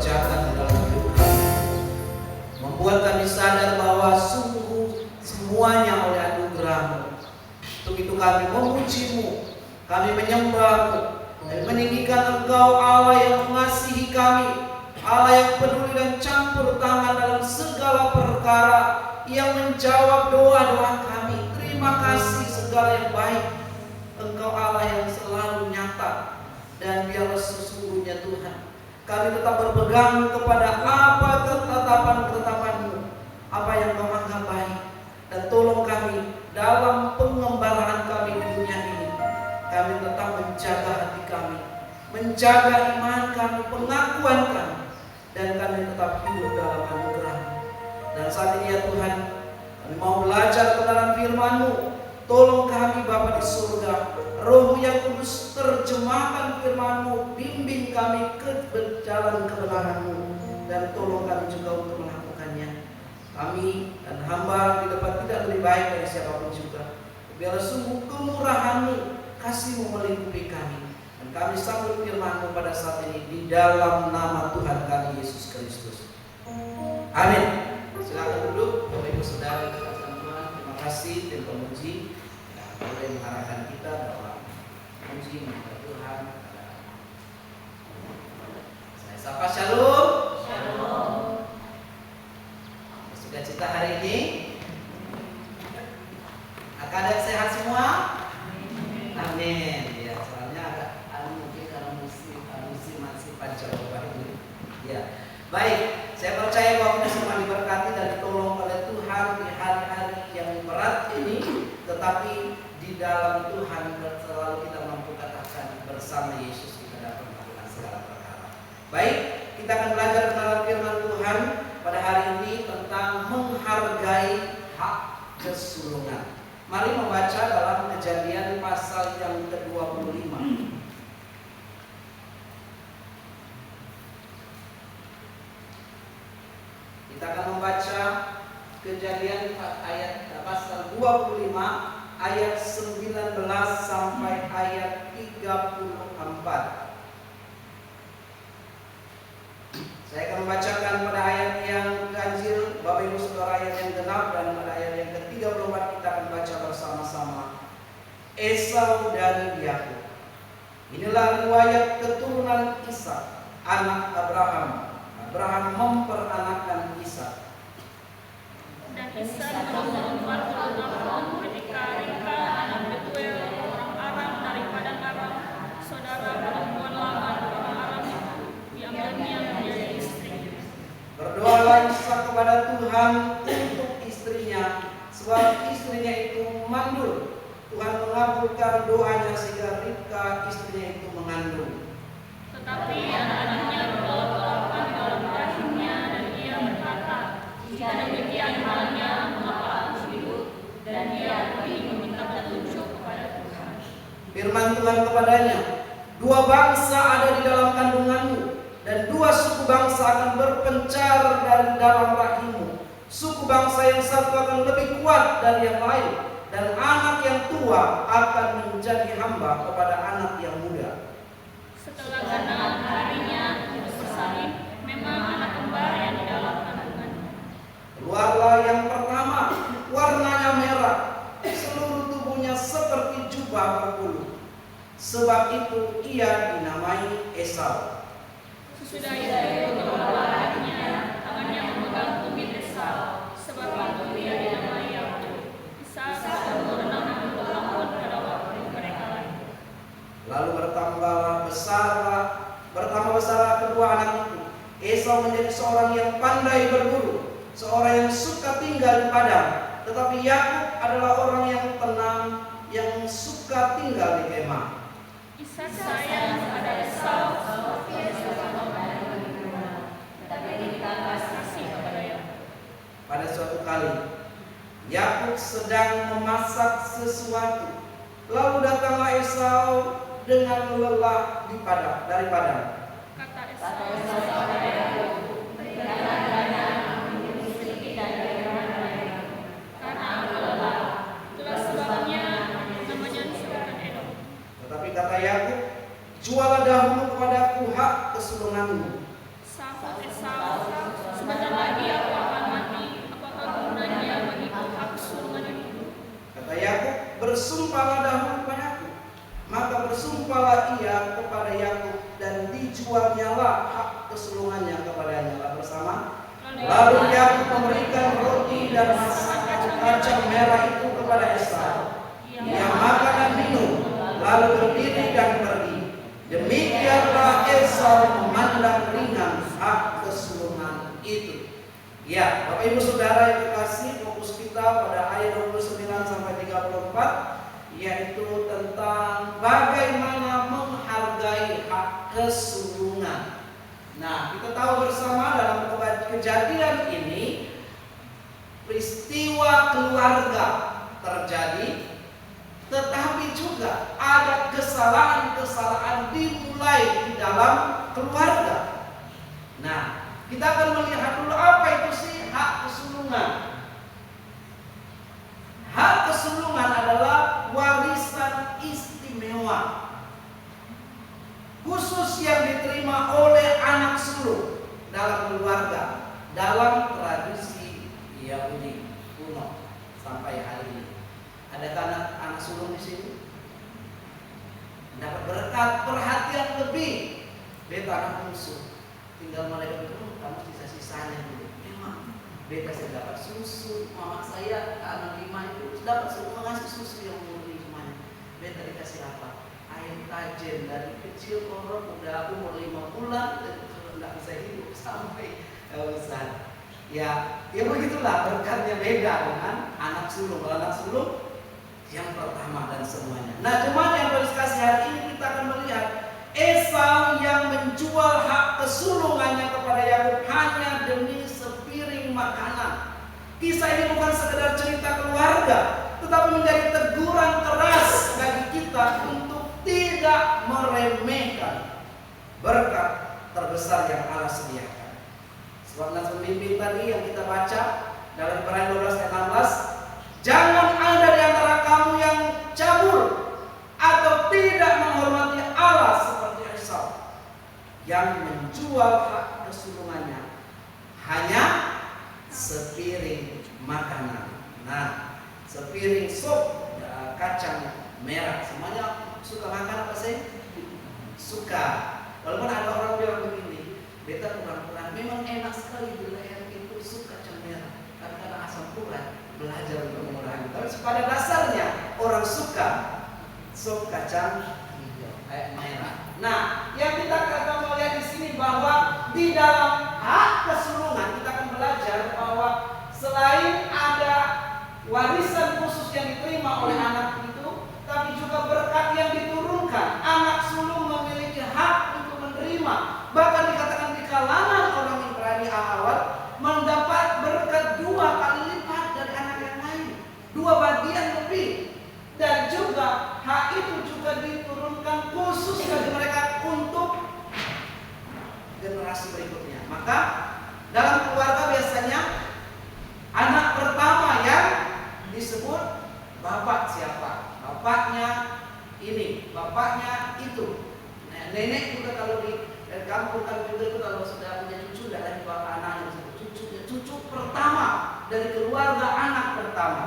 kerjakan di dalam hidup kami, membuat kami sadar bahwa sungguh semuanya oleh anugerah-Mu. Untuk itu kami memuji-Mu, kami menyembah-Mu, dan meninggikan Engkau Allah yang mengasihi kami, Allah yang peduli dan campur tangan dalam segala perkara, yang menjawab doa-doa kami. Terima kasih segala yang baik. Engkau Allah yang selalu nyata, dan biarlah sesungguhnya Tuhan, kami tetap berpegang kepada apa ketetapan-ketetapan-Mu, apa yang Kau anggap baik, dan tolong kami dalam pengembaraan kami di dunia ini. Kami tetap menjaga hati kami, menjaga iman kami, pengakuan kami, dan kami tetap hidup dalam anugerah-Mu. Dan saat ini ya Tuhan, kami mau belajar kebenaran firman-Mu. Tolong kami Bapa di surga, Roh yang Kudus, terjemahkan firman-Mu, bimbing kami ke jalan kebenaran-Mu, dan tolong kami juga untuk melakukannya. Kami dan hamba di depan tidak lebih baik dari siapapun juga. Biarlah sungguh kemurahan-Mu, kasih-Mu melingkupi kami, dan kami sambut firman-Mu pada saat ini di dalam nama Tuhan kami Yesus Kristus. Amin. Silakan duduk, Bapak Ibu Saudara dikasih Tuhan. Terima kasih tim pemuji yang boleh mengarahkan kita dalam memuji menghadap Tuhan. Saya sapa shalom. Shalom. Sudah cita hari ini. Keadaan sehat semua? Amin. Ya, soalnya agak mungkin karena musim masih pancaroba ini. Ya, baik. Saya percaya bahwa kita semua diberkati dan ditolong oleh Tuhan di hari-hari yang berat ini, tetapi di dalam Tuhan selalu kita mampu katakan bersama Yesus kita dapat melakukan segala perkara. Baik, kita akan belajar tentang firman Tuhan pada hari ini tentang menghargai hak kesulungan. Mari membaca dalam Kejadian pasal yang ke-25. Kita akan membaca Kejadian ayat pasal 25 ayat 19 sampai ayat 34. Saya akan membacakan pada ayat yang ganjil, Bapak Ibu Saudara, ayat yang genap, dan pada ayat yang ke-34 kita akan baca bersama-sama. Esau dan Yakub. Inilah riwayat keturunan Ishak, anak Abraham. Abraham memperanakkan Ishak. Dan Ishak menemukan Abraham ketika Ribka anak Betuel orang Aram dari padang Aram, saudara perempuan Laban orang Aram itu, diambilnya menjadi istri. Berdoalah Ishak kepada Tuhan untuk istrinya, sebab istrinya itu mandul. Tuhan mengabulkan doanya sehingga Ribka istrinya itu mengandung. Tetapi anak-anaknya berkelap-kelapan dalam rahimnya, dan ia berkata, jika demikian halnya, mengapa aku hidup? Dan ia pergi meminta petunjuk kepada Tuhan. Firman Tuhan kepadanya, dua bangsa ada di dalam kandunganmu, dan dua suku bangsa akan berpencar dari dalam rahimmu. Suku bangsa yang satu akan lebih kuat dari yang lain, dan anak yang tua akan menjadi hamba kepada anak yang muda. Setelah ke-6 harinya untuk bersalin, memang anak kembar yang di dalam kandungannya. Keluarlah yang pertama, warnanya merah, seluruh tubuhnya seperti jubah berbulu. Sebab itu ia dinamai Esau. Sesudah itu keluarlah hatinya, tangannya memegang tumit Esau, sebab itu ia dinamai Yakub. Ishak sedang berenang untuk laut pada waktu mereka lahir. Lalu bertambah besarlah kedua anak itu. Esau menjadi seorang yang pandai berburu, seorang yang suka tinggal di padang. Tetapi Yakub adalah orang yang tenang, yang suka tinggal di kemah. Ishak sayang pada Esau, tetapi kasih kepada Yakub. Pada suatu kali Yakub sedang memasak sesuatu, lalu datanglah Esau dengan lelah dari padang. Kata Esau kepada Yakub, karena aku lelah. Itulah sebabnya namanya disebutkan Edom. Tetapi kata Yakub, jualah dahulu kepadaku hak kesulunganmu. Sahut Sebentar lagi aku akan mati. Apakah gunanya bagiku hak kesulungan itu? Kata Yakub, bersumpahlah dahulu kepadaku. Maka bersumpahlah ia kepada Yakub dan dijualnyalah hak kesulungannya kepadanya bersama. Lalu Yakub memberikan roti dan masakan kacang merah itu kepada Esau. Ia makan dan minum, lalu berdiri dan pergi. Demikianlah Esau memandang ringan hak kesulungan itu. Ya, Bapak Ibu Saudara yang kekasih, fokus kita pada ayat 29 sampai 34, yaitu tentang bagaimana menghargai hak kesulungan. Nah, kita tahu bersama dalam kejadian ini peristiwa keluarga terjadi, tetapi juga ada kesalahan-kesalahan dimulai di dalam keluarga. Nah, kita akan melihat dulu apa itu sih hak kesulungan. Hak kesulungan adalah warisan istimewa khusus yang diterima oleh anak sulung dalam keluarga, dalam tradisi Yahudi kuno sampai hari ini. Adakah anak sulung di sini? Dapat berkat perhatian lebih. Beta anak bungsu, tinggal mereka itu kamu sisa-sisanya dulu. Memang beta saya dapat susu, mama saya anak 5 itu dapat ngasih susu yang murni semuanya. Beta dikasih apa? Air tajen dari kecil orang udah umur 5 bulan dan tidak bisa hidup sampai besar. Ya begitulah berkatnya beda dengan anak sulung. Kalau anak sulung yang pertama dan semuanya. Nah, cuma yang berdiskusi hari ini kita akan melihat Esau yang menjual hak kesulungannya kepada Yakub hanya demi sepiring makanan. Kisah ini bukan sekedar cerita keluarga, tetapi menjadi teguran keras bagi kita untuk tidak meremehkan berkat terbesar yang Allah sediakan. Sebab nas pemimpin tadi yang kita baca dalam Ibrani 12 ayat 16, jangan ada di antara kamu yang cabul atau tidak menghormati Allah seperti Esau yang menjual hak kesulungannya hanya sepiring makanan. Nah, sepiring sop kacang merah. Semuanya suka makan apa sih? Suka. Walaupun ada orang bilang begini, beta kurang-kurang, memang enak sekali bila yang itu suka kacang merah. Karena asam urat belajar untuk mengurangi. Tapi pada dasarnya orang suka sop kacang merah. Nah, yang kita akan melihat di sini bahwa di dalam hak kesulungan kita akan belajar bahwa selain ada warisan khusus yang diterima oleh anak itu, tapi juga berkat yang diturunkan. Anak sulung memiliki hak untuk menerima. Bahkan dikatakan di kalangan orang Ibrani awal mendapat berkat 2 kali lipat dari anak yang lain, 2 bagian lebih. Dan juga hak itu juga diturunkan khusus bagi mereka untuk generasi berikutnya. Maka dalam keluarga biasanya anak pertama yang disebut bapak siapa? Bapaknya ini, bapaknya itu. Nah, nenek juga kalau di kampung kan juga itu kalau sudah punya cucu tidak lagi bapak anaknya disebut cucu pertama dari keluarga anak pertama.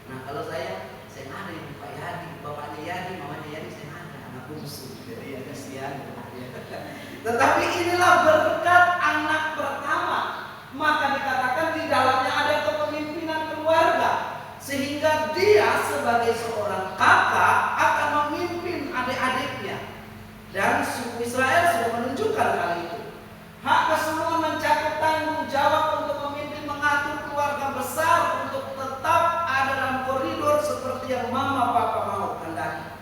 Nah, kalau saya ada yang Pak Yadi, bapaknya Yadi, mamanya Yadi, saya ada anak bungsu. Jadi ya kasihan. Tetapi inilah berkat anak pertama. Maka dikatakan di dalamnya ada kepemimpinan keluarga, sehingga dia sebagai seorang kakak akan memimpin adik-adiknya. Dan suku Israel sudah menunjukkan hal itu. Hak kesulungan mencakup tanggung jawab untuk memimpin, mengatur keluarga besar untuk tetap ada dalam koridor seperti yang mama papa mau kehendaki.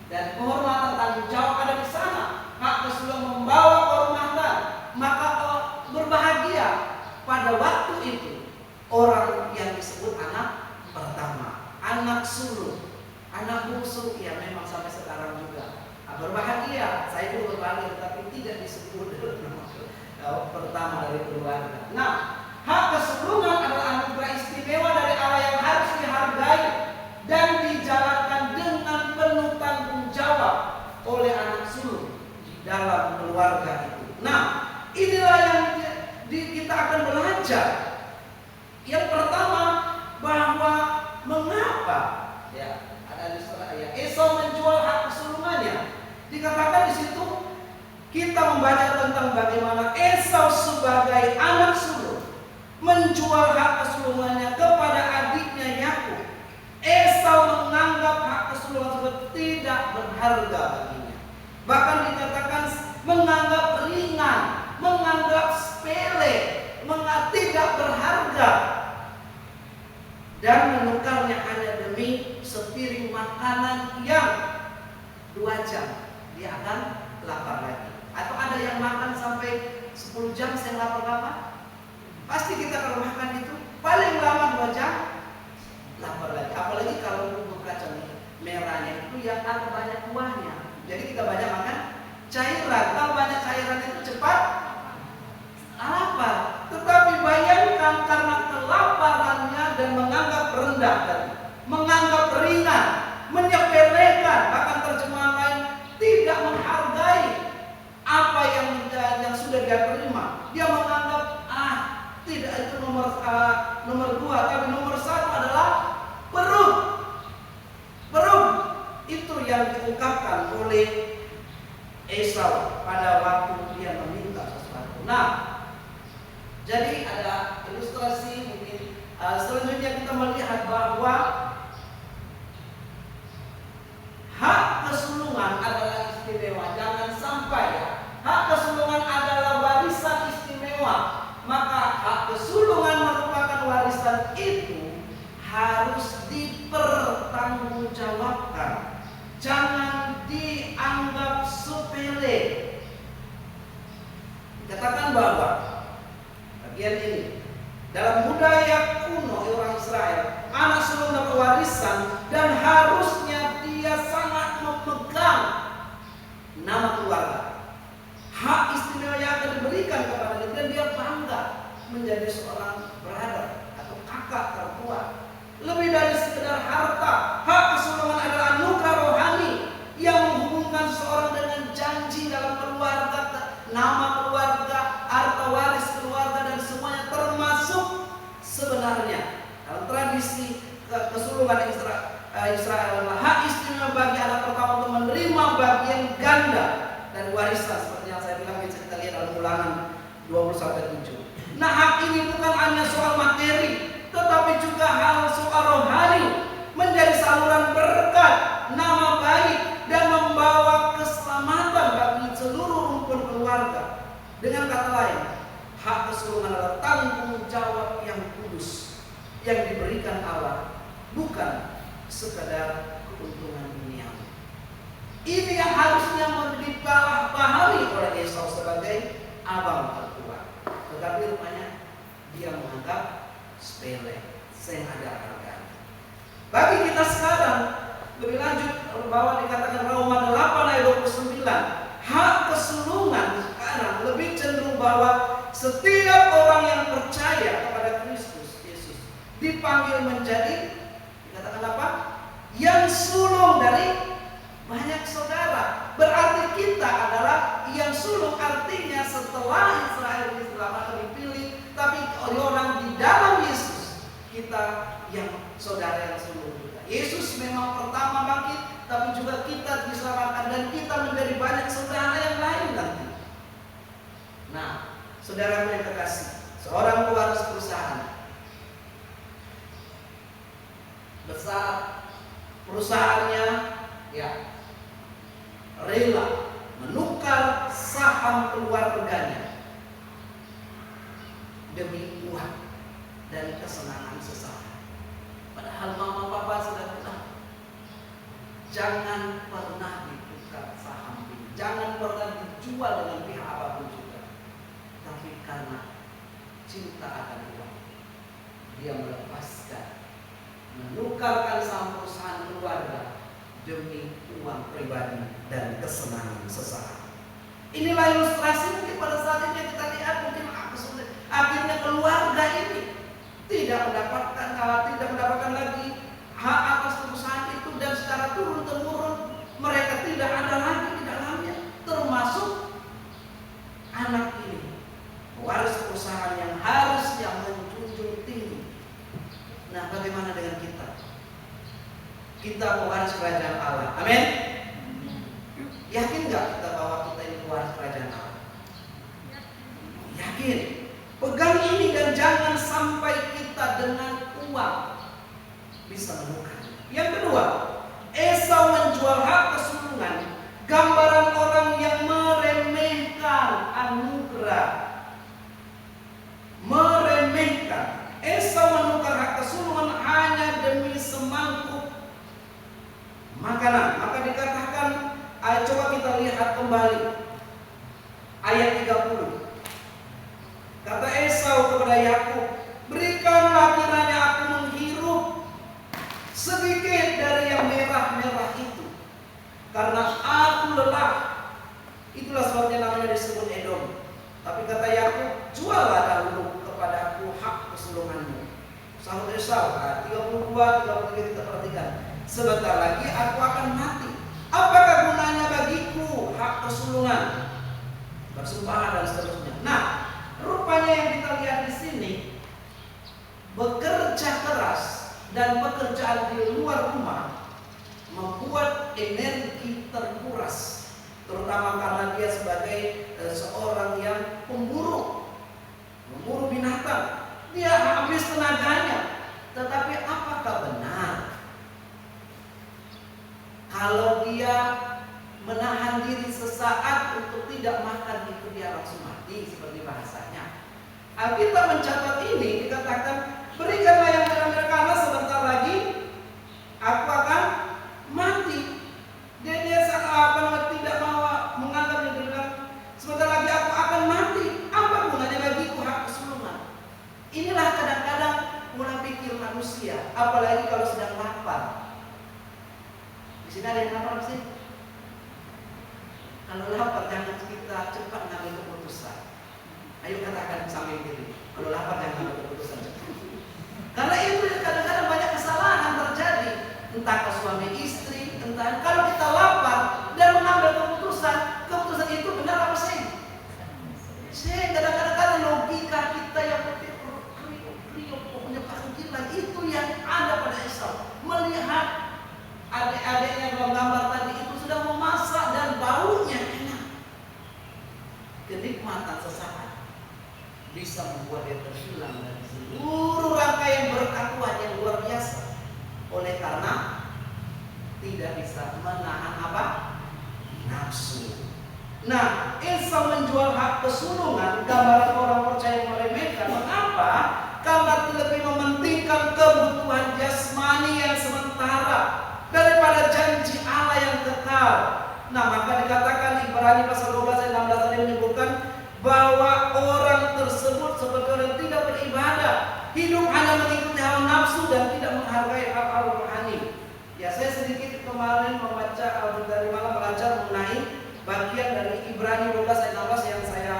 Dan kehormatan tanggung jawab ada di sana. Hak kesulungan membawa kehormatan. Maka berbahagia pada waktu itu orang yang disebut anak pertama, anak sulung, anak bungsu, ya memang sampai sekarang juga berbahagia. Saya juga berbahagia, tapi tidak disebut pertama dari keluarga. Nah, hak kesulungan adalah anugerah istimewa dari Allah yang harus dihargai dan dijalankan dengan penuh tanggung jawab oleh anak sulung di dalam keluarga itu. Nah, inilah yang Dikatakan di situ kita membaca tentang bagaimana Esau sebagai anak sulung menjual hak kesulungannya kepada adiknya Yakub. Esau menganggap hak kesulungan tersebut tidak berharga baginya. Bahkan dikatakan menganggap ringan, menganggap sepele, tidak berharga, dan menukarnya hanya demi sepiring makanan yang 2 jam dia akan lapar lagi. Atau ada yang makan sampai 10 jam saya lapar. Pasti kita kalau makan itu paling lama 2 jam lapar lagi. Apalagi kalau bubur kacang merahnya itu yang ada banyak kuahnya. Jadi kita banyak makan cairan. Kalau banyak cairan itu cepat lapar. Tetapi bayangkan karena kelaparannya dan menganggap rendah tadi, menganggap ringan, menyepelekan, bahkan terjemahan lain tidak menghargai apa yang sudah dia terima. Dia menganggap tidak itu nomor 2, tapi nomor 1 adalah perut. Itu yang diungkapkan oleh Esau pada waktu dia meminta sesuatu. Nah, jadi ada ilustrasi mungkin selanjutnya kita melihat bahwa hak kesulungan adalah istimewa. Jangan sampai hak kesulungan adalah warisan istimewa. Maka hak kesulungan merupakan warisan itu harus dipertanggungjawabkan. Jangan dianggap sepele. Dikatakan bahwa bagian ini dalam budaya kuno orang Israel, anak sulung dapat warisan dan harusnya dia sangat memegang nama keluarga. Hak istimewa yang akan diberikan kepada dia dan dia bangga menjadi seorang brother atau kakak tertua. Lebih dari sekedar harta, hak kesulungan adalah anugerah rohani yang menghubungkan seseorang dengan janji dalam keluarga, nama keluarga, harta waris keluarga, dan semuanya termasuk sebenarnya dalam tradisi kesulungan Israel adalah hak istimewa bagi anak pertama untuk menerima bagian ganda dari warisan, seperti yang saya bilang bisa kita lihat dalam Ulangan 20-7. Nah, hak ini bukan hanya soal materi, tetapi juga hal soal rohani, menjadi saluran berkat, nama baik, dan membawa keselamatan bagi seluruh rumpun keluarga. Dengan kata lain, hak kesulungan adalah tanggung jawab yang kudus yang diberikan Allah, bukan sekadar keuntungan duniawi. Ini yang harusnya dipahami oleh Esau sebagai abang tertua. Tetapi rupanya dia menganggap sepele, saya ada harganya. Bagi kita sekarang, lebih lanjut bahwa dikatakan Roma 8 ayat 29, hak kesulungan sekarang lebih cenderung bahwa setiap orang yang percaya kepada Kristus Yesus dipanggil menjadi, dikatakan apa? Yang sulung dari banyak saudara. Berarti kita adalah yang sulung, artinya setelah Israel dipilih, tapi oleh orang di dalam Yesus, kita yang saudara yang sulung juga. Yesus memang pertama bangkit, tapi juga kita diselamatkan dan kita menjadi banyak saudara yang lain nanti. Nah, saudara yang terkasih, seorang pewaris perusahaan besar, perusahaannya rela menukar saham keluarganya demi uang dan kesenangan sesaat. Padahal mama papa sudah bilang, jangan pernah ditukar saham ini, jangan pernah dijual dengan pihak apapun juga. Tapi karena cinta akan uang, dia melepaskan, menukarkan saham perusahaan keluarga demi uang pribadi dan kesenangan sesaat. Inilah ilustrasi mungkin pada saat ini kita lihat mungkin akhirnya keluarga ini tidak mendapatkan lagi hak atas perusahaan itu, dan secara turun temurun mereka tidak ada lagi di dalamnya, termasuk anak ini, waris perusahaan yang harusnya menjunjung tinggi. Nah, bagaimana dengan kita? Kita pewaris kerajaan Allah. Amin. Yakin nggak kita bahwa kita ini waris kerajaan Allah? Yakin. Pegang ini dan jangan sampai kita dengan uang bisa menukar. Yang kedua, Esau menjual hak kesulungan, gambaran orang yang meremehkan anugerah. Meremehkan. Esau menukar hak kesulungan hanya demi semangkuk makanan. Maka dikatakan, coba kita lihat kembali ayat 30. Kata Esau kepada Yakub, berikanlah kiranya aku menghirup sedikit dari yang merah-merah itu, karena aku lelah. Itulah sebabnya namanya disebut Edom. Tapi kata Yakub, juallah dahulu kepada aku hak kesulunganmu. Sahut Esau, 32, 33 kita perhatikan. Sebentar lagi aku akan mati. Apakah gunanya bagiku hak kesulungan? Persembahan dan seterusnya. Nah, rupanya yang kita lihat di sini, bekerja keras dan pekerjaan di luar rumah membuat energi terkuras, terutama karena dia sebagai seorang yang memburu binatang. Dia habis tenaganya. Tetapi apakah benar kalau dia menahan diri sesaat untuk tidak makan itu dia langsung mati seperti bahasanya? Alkitab mencatat ini, dikatakan berikanlah yang merah-merah karena sebentar lagi aku akan mati. Dia tidak mau menganggap dia bilang sebentar lagi aku akan mati. Apa gunanya bagiku hak kesulungan? Inilah kadang-kadang pola pikir manusia, apalagi kalau sedang lapar. Di sini ada yang lapar sih? Kalau lapar jangan kita cepat ngambil keputusan. Ayo katakan sambil diri. Kalau lapar jangan ngambil keputusan. Karena itu kadang-kadang banyak kesalahan terjadi. Entah ke suami istri, entah kalau kita lapar dan mengambil keputusan itu benar apa sih? Kadang-kadang logika kita yang punya panggilan itu yang ada pada Esau. Melihat adik-adiknya dalam gambar tadi itu sudah memasak dan baunya enak. Kenikmatan sesaat bisa membuat dia terhilang dari seluruh rangkaian berkat Tuhan yang luar biasa. Oleh karena tidak bisa menahan apa? Nafsu. Nah, Esau menjual hak kesulungan, gambaran orang percaya meremehkan. Mengapa? Karena lebih mementingkan kebutuhan jasmani yang sementara daripada janji Allah yang kekal. Nah, maka dikatakan Ibrani pasal 12 ayat 16 tadi menyebutkan bahwa orang tersebut seperti orang tidak beribadah, hidup hanya mengikuti hawa nafsu dan tidak menghargai hal-hal rohani. Ya, saya sedikit kemarin membaca dari malam belajar mengenai bagian dari Ibrani 12 ayat 16 yang saya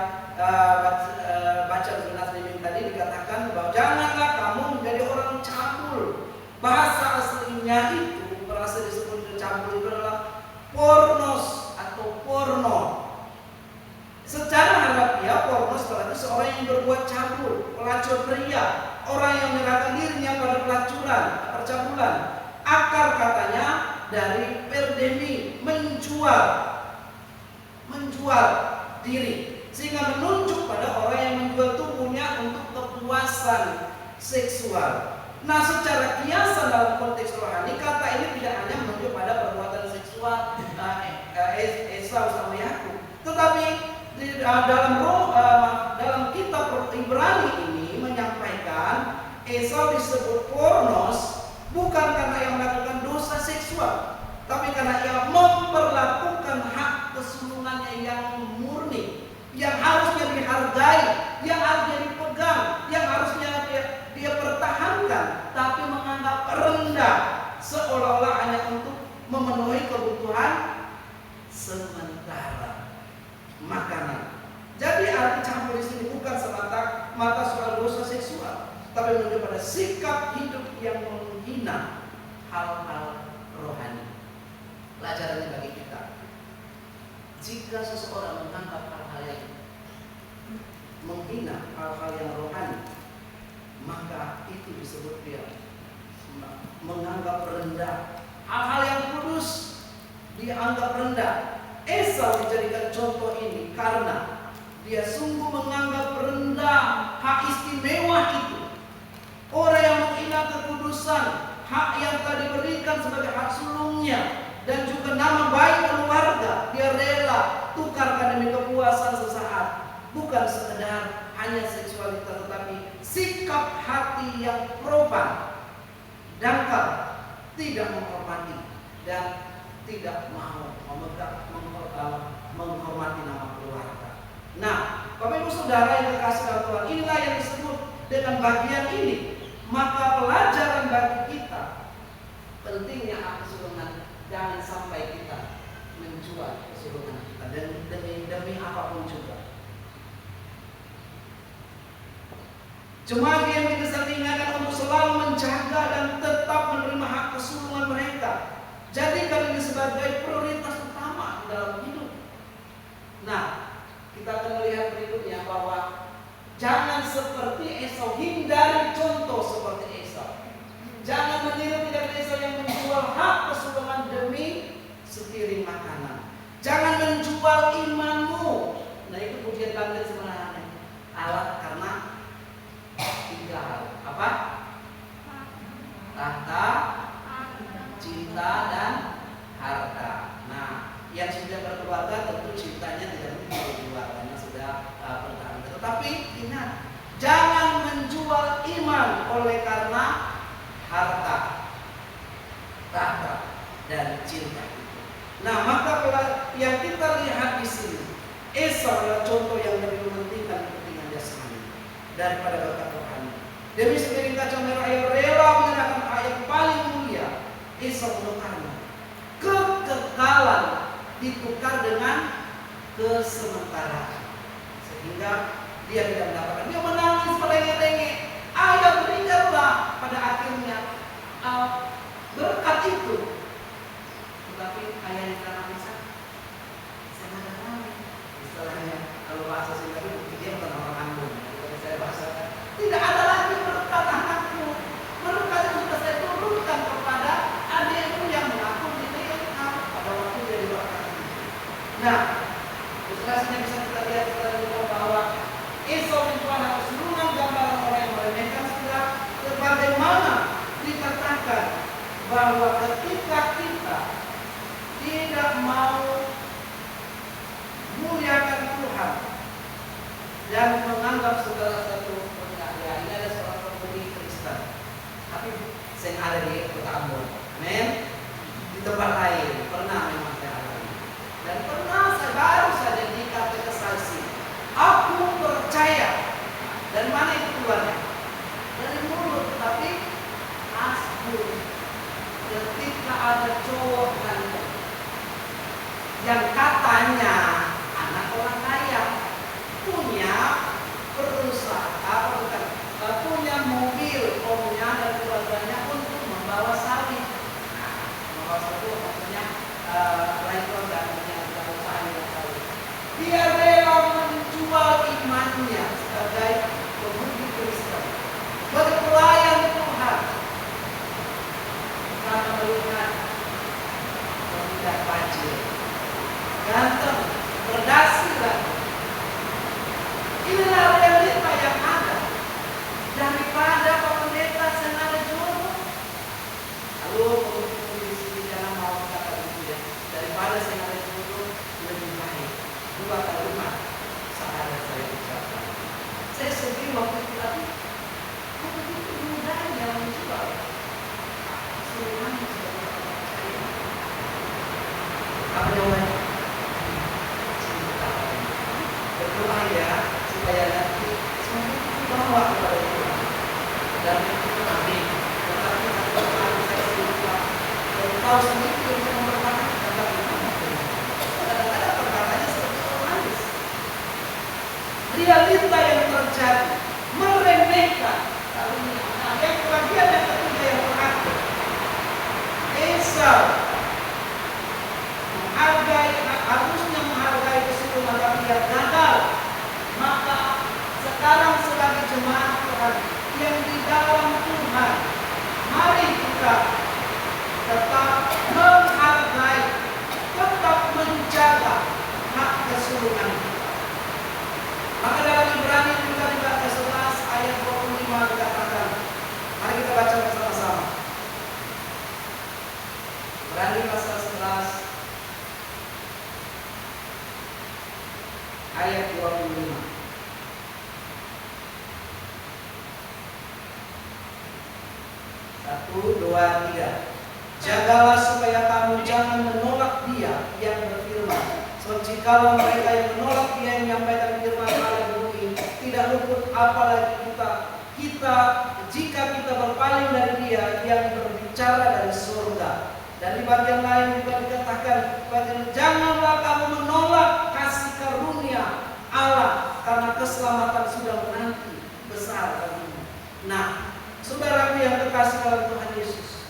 baca di Nasrimin tadi, dikatakan bahwa janganlah kamu menjadi orang cabul. Bahasa aslinya itu berasa disebut cabul itu adalah pornos atau porno. Secara harfiah pornos berarti seorang yang berbuat cabul, pelacur pria, orang yang menyerahkan dirinya pada percabulan. Akar katanya dari perdemi, menjual diri, sehingga menunjuk pada orang yang menjual tubuhnya untuk kepuasan seksual. Nah, secara kiasan dalam konteks rohani, kata ini tidak hanya menunjuk pada perbuatan seksual Esau sama Yakub, tetapi dalam kitab Ibrani ini menyampaikan Esau disebut pornos bukan karena ia melakukan dosa seksual, tapi karena ia memperlakukan hak kesulungannya yang murni, yang harusnya dihargai, yang harusnya dipegang, yang harusnya dia pertahankan, tapi menganggap rendah, seolah-olah hanya untuk memenuhi kebutuhan sementara makanan. Jadi arti campur di sini bukan semata-mata soal dosa seksual, tapi menunjuk pada sikap hidup yang menghina hal-hal rohani. Pelajarannya bagi kita, jika seseorang menganggap hal-hal yang menghina hal-hal yang rohani, maka itu disebut dia menganggap rendah hal-hal yang kudus, dianggap rendah. Esau dijadikan contoh ini karena dia sungguh menganggap rendah hak istimewa itu. Orang yang menghina kekudusan, hak yang telah diberikan sebagai hak sulungnya, dan juga nama baik keluarga, dia rela tukarkan demi kepuasan sesaat. Bukan sekedar hanya seksualitas, tetapi sikap hati yang proban, dangkal, tidak menghormati dan tidak mau menghormati nama keluarga. Nah, Bapak Ibu Saudara yang dikasihi dalam Tuhan, inilah yang disebut dengan bagian ini. Maka pelajaran bagi kita pentingnya hak kesulungan. Jangan sampai kita menjual kesulungan kita demi apapun juga. Jemaat yang kita ingatkan untuk selalu menjaga dan tetap menerima hak kesulungan mereka. Jadikan ini sebagai prioritas utama dalam hidup. Nah, kita akan melihat berikutnya bahwa jangan seperti Esau, hindari contoh seperti Esau. Jangan meniru tidak Esau yang menjual hak kesulungan demi sepiring makanan. Jangan menjual imanmu. Nah, itu pujian bangkit sebenarnya. Alat karena 3 hal. Apa? Tahta, cinta, dan harta. Nah, yang sudah berkeluarga tentu cintanya tidak mungkin dijual karena sudah bertahan. Tetapi ingat, jangan menjual iman oleh karena harta, tahta, dan cinta. Nah, maka yang kita lihat di sini, Esau adalah contoh yang lebih mementingkan kepentingan jasmani daripada berkat rohani. Demi sepiring kacang merah yang rela menyerahkan hak yang paling mulia, Esau menukarnya. Kekekalan ditukar dengan kesementaraan, sehingga dia tidak mendapatkan. Dia menangis melengek-lengek. Ayah berikanlah, pada akhirnya berkat itu. Tetapi ayah yang karena bisa, saya nggak tahu. Istilahnya kalau bahasa Sunda itu dia bukan orang Ambon. Kalau saya bahasakan, tidak ada lagi berkat anakku. Berkat itu sudah saya turunkan kepada adikmu yang mengaku diri pada waktu dia diberkati. Nah, ilustrasinya bisa kita lihat bahwa Esau menjual hak kesulungan, gambaran orang yang meremehkan segala. Sebagaimana dikatakan bahwa ketika kita tidak mau muliakan Tuhan dan menganggap segala satu benda, ya ini ada seorang pemudi Kristen, tapi saya ada di kota Ambon, amin, di tempat lain pernah memang saya alami, dan pernah saya baru saja dikatakan saksi, aku percaya, dan mana itu keluarnya dari mulut, tapi asbun. Ketika ada cowok yang katanya anak orang kaya, punya perusahaan, punya mobil, omnya dan keluarganya untuk membawa sawit. Membawa sawit maksudnya lain keluarga yang usaha dengan sawit. Dia rela menjual imannya sebagai pemudi Kristen, berpelayan Tuhan, karena melihat pemuda pajil, ganteng, berdasi lagi. Inilah realita yang ada. Daripada pendeta senada jodoh, lalu pemudi di sini jangan mau kata itu ya. Daripada senada jodoh lebih baik 2 kalimat sahabat saya ucapkan. Saya sedih waktu itu, tapi kok begitu mudahnya menjual semuanya sebagai percaya. Apa jawabannya? Cinta. Berdoa ya supaya nanti semuanya dibawa kepada Tuhan. Dan itu amin. Tetapi kalau saya lupa, tahu sendiri yang memberkati kata gimana? Kadang-kadang perkataannya seperti manis. Realita yang terjadi meremehkan. Yang bagian yang ketiga yang terakhir, Esau menghargai ayat 25. Satu, dua, tiga. Jagalah supaya kamu jangan menolak Dia yang berfirman. So, jikalau mereka yang menolak Dia yang menyampaikan firman Allah ini tidak luput, apalagi kita jika kita berpaling dari Dia yang berbicara dari surga. Dan di bagian lain juga dikatakan, janganlah kamu menolak kasih karunia Allah, karena keselamatan sudah menanti besar bagimu. Nah, saudaraku yang terkasih dalam Tuhan Yesus,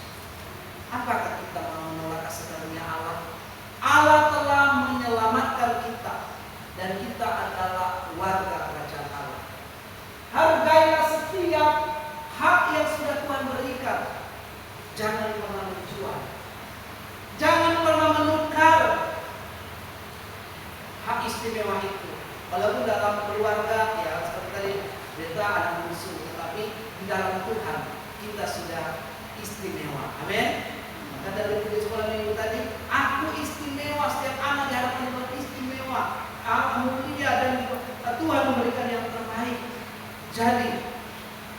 apakah kita mau menolak kasih karunia Allah? Allah telah menyelamatkan kita, dan kita adalah warga kerajaan Allah. Hargailah setiap hak yang sudah Tuhan berikan. Jangan pernah menjual, jangan pernah menukar hak istimewa itu. Walaupun dalam keluarga, ya seperti tadi kita ada musuh, tetapi di dalam Tuhan kita sudah istimewa. Amin. Maka dari sekolah minggu tadi, aku istimewa, setiap anak di hadapan Tuhan istimewa, mulia, dan Tuhan memberikan yang terbaik. Jadi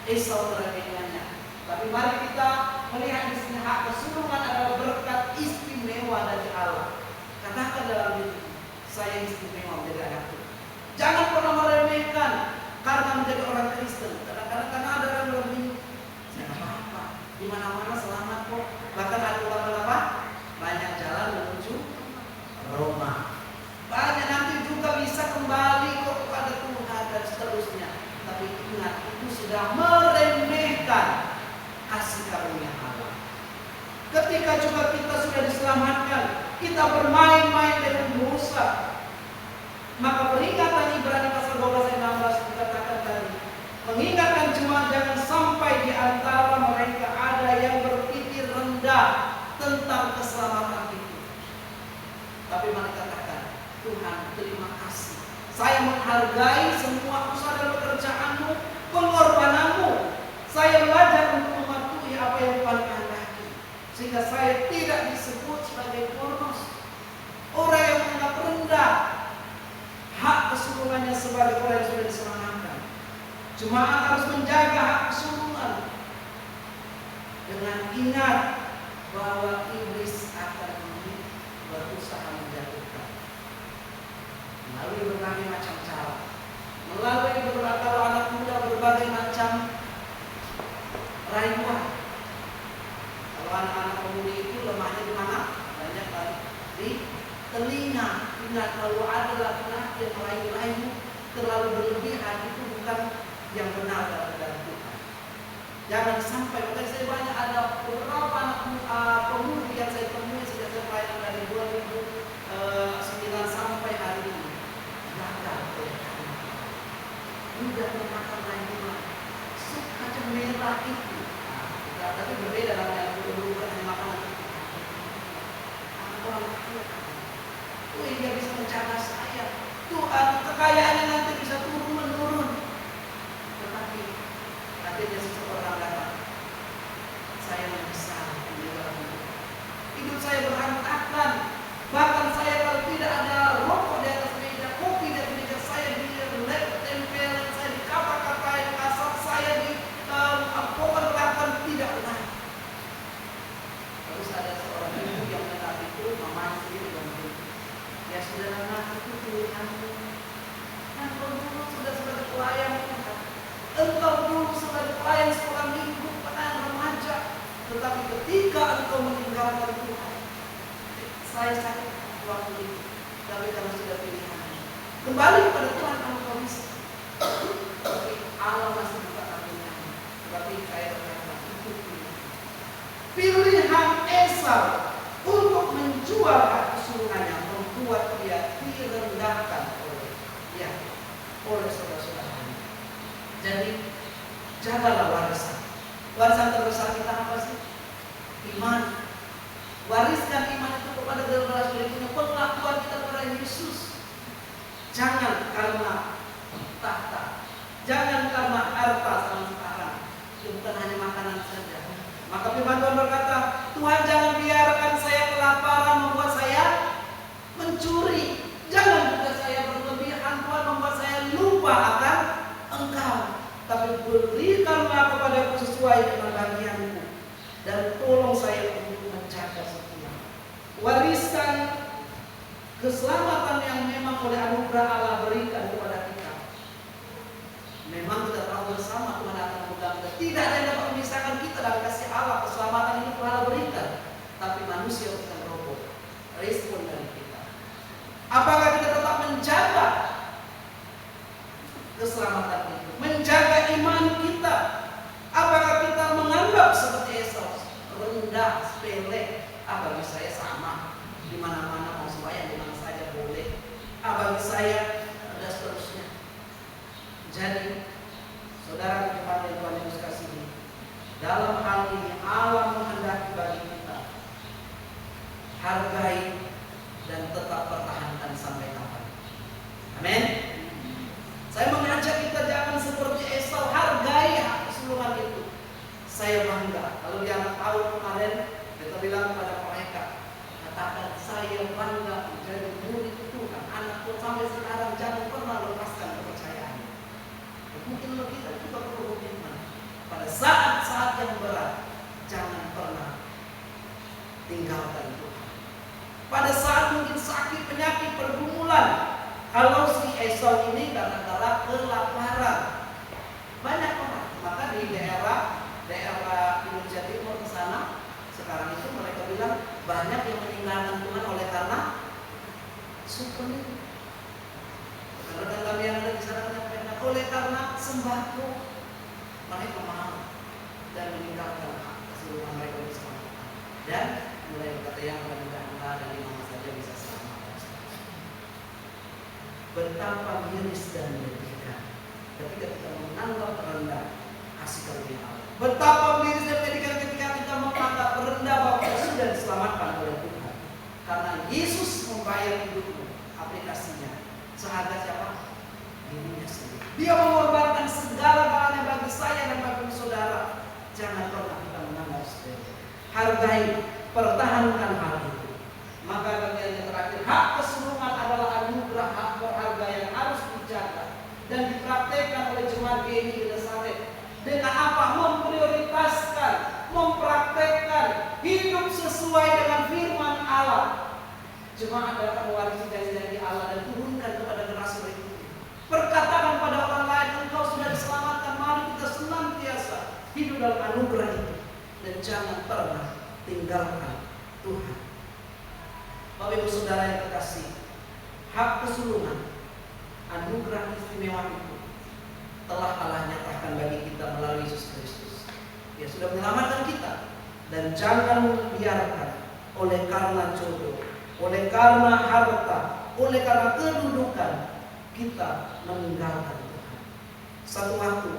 Esau terabaikannya. Tapi mari kita melihat di sini hak kesulungan adalah berkat istimewa dari Allah. Katakan dalam diri, saya istimewa menjadi anak Tuhan. Jangan pernah meremehkan karena menjadi orang Kristen. Kadang-kadang ada orang berpikir, saya nggak apa-apa, di mana-mana selamat kok. Bahkan ada orang apa? Banyak jalan menuju Roma. Banyak nanti juga bisa kembali kok kepada Tuhan dan seterusnya. Tapi ingat, itu sudah meremehkan kasih karunia Allah. Ketika juga kita sudah diselamatkan, kita bermain-main dengan dosa. Maka peringatan Ibrani pasal 12 ayat 16 dikatakan tadi, mengingatkan jemaat jangan sampai di antara mereka ada yang berpikir rendah tentang keselamatan itu. Tapi mari katakan, Tuhan terima kasih, saya menghargai semua usaha dan pekerjaanmu, pengorbananmu. Saya belajar untuk mematuhi apa yang Tuhan kehendaki, sehingga saya tidak disebut sebagai poros, orang yang menganggap rendah hak kesulungannya sebagai orang yang sudah diselamatkan. Jemaat harus menjaga hak kesulungan dengan ingat bahwa iblis akan berusaha menjatuhkan melalui berbagai macam cara, melalui beberapa anak muda berbagai macam rayuan. Kalau anak-anak pemudi itu lemahnya di mana? Banyak kali di telinga. Ingat, kalau ada laki-laki yang merayu-rayu terlalu berlebihan, itu bukan yang benar dalam Tuhan. Jangan sampai, makanya saya banyak ada beberapa anak pemudi yang saya temui sejak saya pelayanan dari 2009 sampai hari ini. Gagal mudah memakan rayuan, suka merah itu. Nah, tapi berbeda dengan yang dulu hanya makanan itu. Orang tua, dia bisa menjaga saya. Tuhan, kekayaannya nanti bisa turun menurun. Tetapi akhirnya seseorang datang, saya menyesal hidup saya berantakan. Bahkan saya kalau tidak ada rokok di atas meja, kopi di atas meja, saya ditempel, saya dikata-katain, asal saya di pokok belakang tidak benar. Terus ada seorang ibu yang mendengar itu, mama sendiri bilang, ya sudah anak itu pilihanmu. Nah, kalau dulu sudah sebagai pelayan, engkau dulu sebagai pelayan sekolah minggu, pelayan remaja, tetapi ketika engkau meninggalkan Tuhan, saya sakit waktu itu. Tapi karena sudah pilihan, kembali kepada Tuhan kalau kau bisa. Tapi Allah masih buka hatinya. Tapi saya berkata itu pilihan Esau untuk menjual hak kesulungannya membuat dia direndahkan oleh saudara-saudaranya. Jadi jagalah warisan. Warisan terbesar kita apa sih? Iman. Wariskan iman itu kepada generasi berikutnya. Pengakuan kita kepada Yesus. Jangan karena tahta, jangan karena harta sama sekarang. Itu bukan hanya makanan saja. Maka firman Tuhan berkata, Tuhan jangan biarkan saya kelaparan membuat saya mencuri. Jangan juga saya berlebihan, Tuhan sesuai dengan bagianku. Dan tolong saya untuk menjaga setia. Warisan keselamatan yang memang oleh anugerah Allah berikan kepada kita. Memang kita tahu bersama Tuhan akan memegang kita. Tidak ada yang dapat memisahkan kita dari kasih Allah. Keselamatan itu Tuhan Allah berikan. Tapi manusia bukan robot. Respon dari kita. Apakah kita tetap menjaga keselamatan itu? Menjaga iman kita? Apakah kita menganggap seperti Esau, rendah, sepele? Bagi saya sama. Di mana-mana mau sembahyang di mana saja boleh. Bagi saya dan seterusnya. Jadi, saudara jemaat yang Tuhan Yesus kasihi, dalam hal ini Allah menghendaki bagi kita hargai dan tetap pertahankan sampai kapan. Amin. Saya mengajak kita jangan seperti Esau, hargai hak kesulungan itu. Saya bangga. Kalau di anak tahun kemarin kita bilang kepada mereka, katakan saya bangga menjadi murid Tuhan. Anakku sampai sekarang jangan pernah lepaskan kepercayaan. Mungkin kita juga perlu komitmen. Pada saat-saat yang berat, jangan pernah tinggalkan Tuhan. Pada saat mungkin sakit, penyakit, pergumulan, kalau si Esau ini kadang-kadang kelaparan, banyak orang. Maka di daerah Indonesia Timur ke sana, sekarang itu mereka bilang banyak yang meninggalkan Tuhan oleh karena sukun itu. Karena kami yang ada di sana menyampaikan oleh karena sembako mereka mau dan meninggalkan keseluruhan mereka bersama dan mulai berkata yang mudah-mudahan dan di mana saja bisa selamat. Betapa miris dan menyedihkan ketika kita menganggap rendah kasih karunia Allah. Betapa miris dan menyedihkan ketika kita menganggap rendah bahwa kita sudah diselamatkan oleh Tuhan. Karena Yesus membayar hidupmu, aplikasinya seharga siapa? Dirinya sendiri. Dia mengorbankan segala-galanya bagi saya dan bagi saudara. Jangan pernah kita menganggap sepele. Hargai, pertahankan hal itu. Maka bagian yang terakhir, hak kesulungan adalah anugerah hak berharga yang harus dijaga dan dipraktekkan oleh jemaat GMI di Genesaret. Dengan apa? Memprioritaskan, mempraktekkan hidup sesuai dengan firman Allah. Jemaat dapat mewarisi janji-janji Allah dan turunkan kepada generasi berikutnya. Perkatakan pada orang lain, engkau sudah diselamatkan, mari kita senantiasa hidup dalam anugerah itu. Dan jangan pernah tinggalkan Tuhan. Bapak Ibu Saudara yang terkasih, hak kesulungan, anugerah istimewa itu telah Allah nyatakan bagi kita melalui Yesus Kristus. Dia sudah menyelamatkan kita. Dan jangan biarkan oleh karena jodoh, oleh karena harta, oleh karena kedudukan kita meninggalkan Tuhan. Satu waktu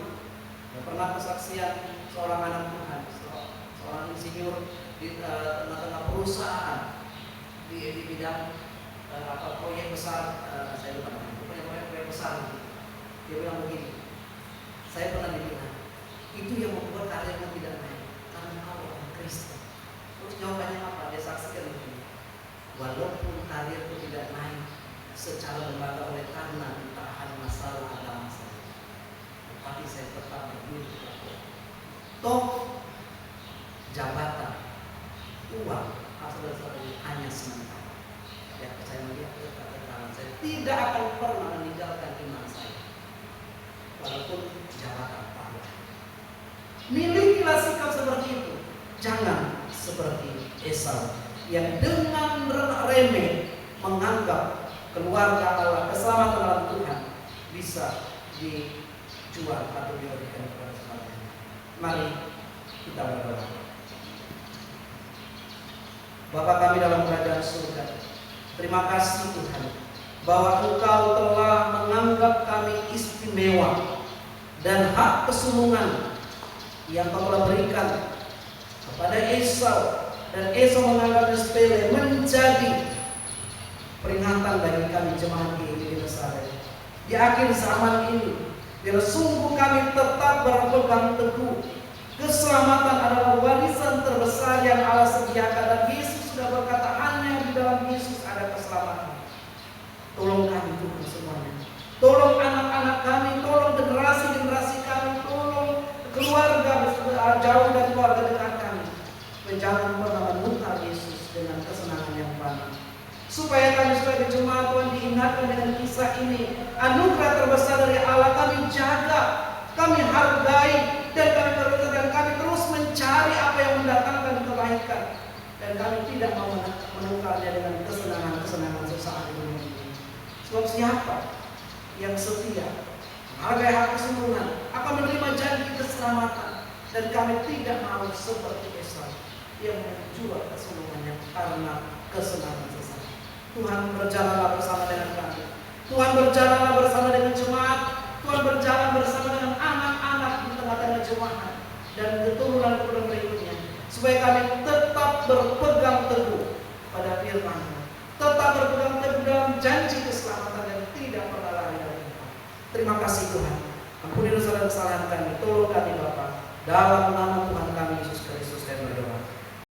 pernah kesaksian seorang anak Tuhan, seorang insinyur di tengah-tengah perusahaan di bidang proyek besar, saya lupa namanya, proyek besar. Dia bilang begini, saya pernah dibilang, itu yang membuat karirnya tidak naik karena kau orang Kristen. Terus jawabannya apa? Dia saksikan begini, walaupun karirku tidak naik secara lembaga oleh karena ditahan masalah agama saya, tetapi saya tetap berdiri kokoh. Toh jabatan, uang, saudara-saudara hanya sementara. Ya, saya melihat kata-kata saya tidak akan pernah meninggalkan iman saya, walaupun jabatan pahit. Milikilah sikap seperti itu. Jangan seperti Esau yang dengan remeh menganggap keluarga Allah, keselamatan dalam Tuhan bisa dijual atau diberikan kepada semuanya. Mari kita berdoa. Bapa kami dalam kerajaan surga, terima kasih Tuhan bahwa Engkau telah menganggap kami istimewa dan hak kesulungan yang Kau telah berikan kepada Esau, dan Esau menganggapnya sepele, menjadi peringatan bagi kami jemaat di Genesaret. Di akhir zaman ini, bila sungguh kami tetap berpegang teguh, keselamatan adalah warisan terbesar yang Allah sediakan, dan Yesus sudah berkata hanya di dalam Yesus ada keselamatan. Tolong kami Tuhan semuanya. Tolong anak-anak kami, tolong generasi-generasi kami, tolong keluarga jauh dari keluarga dekat kami. Supaya jangan pernah menukar Yesus dengan kesenangan yang fana. Supaya kami sebagai jemaat Tuhan diingatkan dengan kisah ini. Anugerah terbesar dari Allah kami jaga, kami hargai, dan kami terus mencari apa yang mendatangkan kebaikan. Dan kami tidak mau menukarnya dengan kesenangan-kesenangan sesaat ini. Sebab siapa yang setia, menghargai hak keseluruhan, akan menerima janji keselamatan. Dan kami tidak mau seperti Esau yang menjual keseluruhannya karena kesenangan sesaat. Tuhan berjalanlah bersama dengan kami. Tuhan berjalanlah bersama dengan jemaat. Tuhan berjalan bersama dengan anak-anak di tengah-tengah jemaat dan keturunan-keturunan berikutnya, supaya kami tetap berpegang teguh pada firman, tetap berpegang teguh dalam janji keselamatan dan tidak pernah lari dari Tuhan. Terima kasih Tuhan. Ampuni dosa dan kesalahan kami. Tolong kami Bapa. Dalam nama Tuhan kami